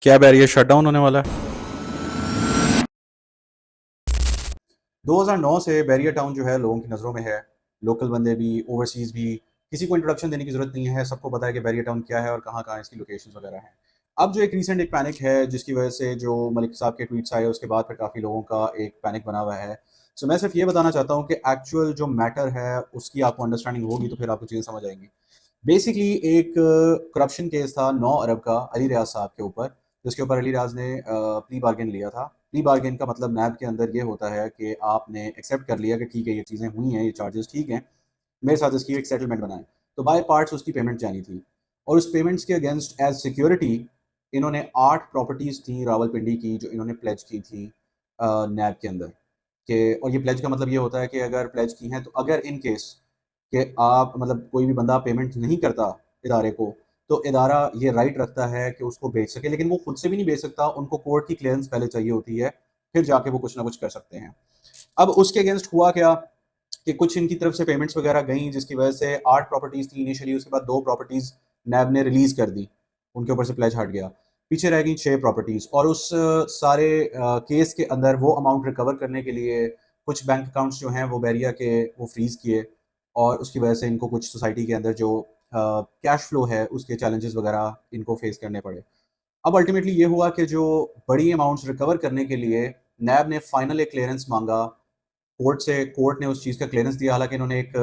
क्या barrier shut down होने वाला है? 2009 से बैरियर टाउन जो है लोगों की नज़रों में है। लोकल बंदे भी, ओवरसीज़ भी, किसी को इंट्रोडक्शन देने की ज़रूरत नहीं है। सबको पता है कि बैरियर टाउन क्या है और कहाँ कहाँ इसकी लोकेशंस वगैरह हैं। अब जो एक रीसेंट एक पैनिक है जिसकी वजह से जो मलिक साहब के ट्वीट्स आए उसके बाद फिर काफ़ी लोगों का एक पैनिक बना हुआ है। सो मैं सिर्फ ये बताना चाहता हूँ कि एक्चुअल जो मैटर है उसकी आपको अंडरस्टैंडिंग होगी तो फिर आपको चीज़ें समझ आएंगी। बेसिकली एक करप्शन केस था 9 अरब का अली रियाज साहब के ऊपर, जिसके ऊपर अली रियाज ने प्ली बार्गेन लिया था। प्ली बार्गेन का मतलब नैब के अंदर ये होता है कि आपने एक्सेप्ट कर लिया कि ठीक है ये चीज़ें हुई हैं, ये चार्जेस ठीक हैं, मेरे साथ इसकी एक सेटलमेंट बनाएं। तो बाय पार्ट्स उसकी पेमेंट जानी थी और उस पेमेंट्स के अगेंस्ट एज सिक्योरिटी इन्होंने 8 प्रॉपर्टीज़ थी रावलपिंडी की जो इन्होंने प्लेज की थी नैब के अंदर के। और ये प्लेज का मतलब ये होता है कि अगर प्लेज की हैं तो अगर इन केस कि आप मतलब कोई भी बंदा पेमेंट नहीं करता इदारे को, तो इदारा ये राइट रखता है कि उसको बेच सके, लेकिन वो खुद से भी नहीं बेच सकता, उनको कोर्ट की क्लियरेंस पहले चाहिए होती है, फिर जाके वो कुछ ना कुछ कर सकते हैं। अब उसके अगेंस्ट हुआ क्या कि कुछ इनकी तरफ से पेमेंट्स वगैरह गई जिसकी वजह से 8 प्रॉपर्टीज़ थी इनिशियली, उसके बाद 2 प्रॉपर्टीज़ नैब ने रिलीज़ कर दी, उनके ऊपर से प्लेज हट गया, पीछे रह गई 6 प्रॉपर्टीज़। और उस सारे केस के अंदर वो अमाउंट रिकवर करने के लिए कुछ बैंक अकाउंट्स जो हैं वो बैरिया के वो फ्रीज़ किए और उसकी वजह से इनको कुछ सोसाइटी के अंदर जो कैश फ्लो है उसके चैलेंजेस वगैरह इनको फेस करने पड़े। अब अल्टीमेटली ये हुआ कि जो बड़ी अमाउंट्स रिकवर करने के लिए नैब ने फाइनल एक क्लियरेंस मांगा कोर्ट से, कोर्ट ने उस चीज़ का क्लियरेंस दिया। हालांकि इन्होंने एक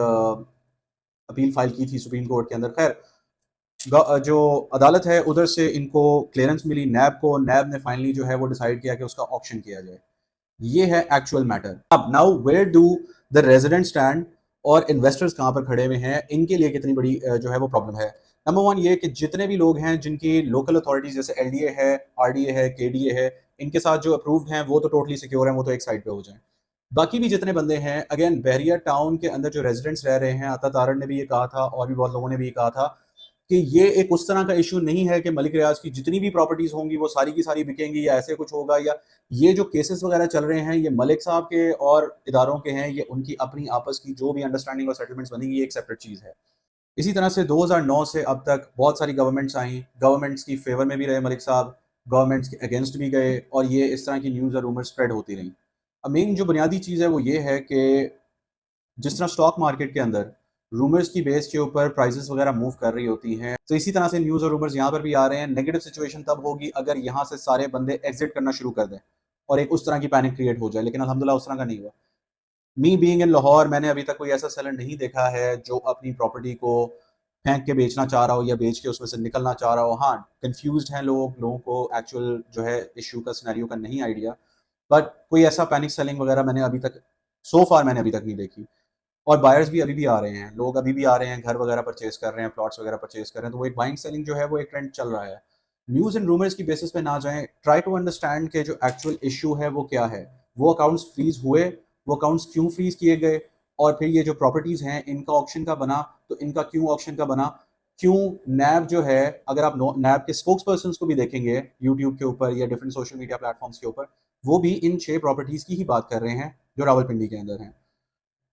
अपील फाइल की थी सुप्रीम कोर्ट के अंदर। खैर, जो अदालत है उधर से इनको क्लियरेंस मिली नैब को, नैब ने फाइनली जो है वो डिसाइड किया कि उसका ऑक्शन किया जाए। ये है एक्चुअल मैटर। अब now where do the resident stand और इन्वेस्टर्स कहाँ पर खड़े हुए हैं, इनके लिए कितनी बड़ी जो है वो प्रॉब्लम है। नंबर वन ये कि जितने भी लोग हैं जिनकी लोकल अथॉरिटीज जैसे एलडीए है, आरडीए है, केडीए है, इनके साथ जो अप्रूव्ड हैं वो तो टोटली सिक्योर हैं, वो तो एक साइड पे हो जाएं। बाकी भी जितने बंदे हैं, अगेन बहरिया टाउन के अंदर जो रेजिडेंट्स रह रहे हैं, अता तारड़ ने भी ये कहा था और भी बहुत लोगों ने भी ये कहा था कि ये एक उस तरह का इशू नहीं है कि मलिक रियाज की जितनी भी प्रॉपर्टीज होंगी वो सारी की सारी बिकेंगी या ऐसे कुछ होगा, या ये जो केसेस वगैरह चल रहे हैं ये मलिक साहब के और इदारों के हैं, ये उनकी अपनी आपस की जो भी अंडरस्टैंडिंग और सेटलमेंट्स बनेगी ये एक सेपरेट चीज़ है। इसी तरह से 2009 से अब तक बहुत सारी गवर्नमेंट्स आई, गवर्नमेंट्स की फेवर में भी रहे मलिक साहब, गवर्नमेंट्स के अगेंस्ट भी गए और ये इस तरह की न्यूज़ और रूमर स्प्रेड होती रही। अब मेन जो बुनियादी चीज़ है वो ये है कि जिस तरह स्टॉक मार्केट के अंदर रूमर्स की बेस के ऊपर प्राइसेस वगैरह मूव कर रही होती हैं, तो इसी तरह से न्यूज़ और रूमर्स यहाँ पर भी आ रहे हैं। नेगेटिव सिचुएशन तब होगी अगर यहाँ से सारे बंदे एग्जिट करना शुरू कर दें और एक उस तरह की पैनिक क्रिएट हो जाए, लेकिन अल्हम्दुलिल्लाह उस तरह का नहीं हुआ। मी बीइंग इन लाहौर, मैंने अभी तक कोई ऐसा सेलर नहीं देखा है जो अपनी प्रॉपर्टी को फेंक के बेचना चाह रहा हो या बेच के उसमें से निकलना चाह रहा हो। हाँ, कंफ्यूज्ड हैं लोग, लोगों को एक्चुअल जो है इशू का सिनेरियो का नहीं आइडिया, बट कोई ऐसा पैनिक सेलिंग वगैरह मैंने अभी तक, सो फार मैंने अभी तक नहीं देखी। और बायर्स भी अभी भी आ रहे हैं, लोग अभी भी आ रहे हैं, घर वगैरह परचेज कर रहे हैं, प्लॉट्स वगैरह परचेज कर रहे हैं, तो वो एक बाइंग सेलिंग जो है वो एक ट्रेंड चल रहा है। न्यूज़ एंड रूमर्स की बेसिस पे ना जाएं, ट्राई टू अंडरस्टैंड के जो एक्चुअल इशू है वो क्या है, वो अकाउंट्स फ्रीज हुए, वो अकाउंट्स क्यों फ्रीज किए गए, और फिर ये जो प्रॉपर्टीज़ हैं इनका ऑक्शन का बना तो इनका क्यों ऑक्शन का बना, क्यों नैब जो है, अगर आप नैब के स्पोक्स पर्सन को भी देखेंगे यूट्यूब के ऊपर या डिफरेंट सोशल मीडिया प्लेटफॉर्म्स के ऊपर, वो भी इन 6 प्रॉपर्टीज़ की ही बात कर रहे हैं जो रावलपिंडी के अंदर हैं।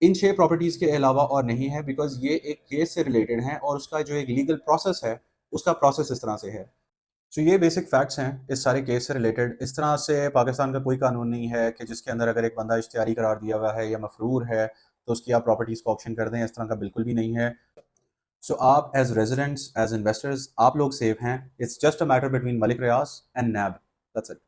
इन 6 प्रॉपर्टीज़ के अलावा और नहीं है, बिकॉज ये एक केस से रिलेटेड है और उसका जो एक लीगल प्रोसेस है उसका प्रोसेस इस तरह से है। तो ये बेसिक फैक्ट्स हैं इस सारे केस से रिलेटेड। इस तरह से पाकिस्तान का कोई कानून नहीं है कि जिसके अंदर अगर एक बंदा इश्तिहारी करार दिया हुआ है या मफरूर है तो उसकी आप प्रॉपर्टीज़ को ऑक्शन कर दें, इस तरह का बिल्कुल भी नहीं है। सो आप एज रेजिडेंट्स, एज इन्वेस्टर्स, आप लोग सेफ हैं। It's just a matter between Malik Riaz and नैब, दैट्स इट।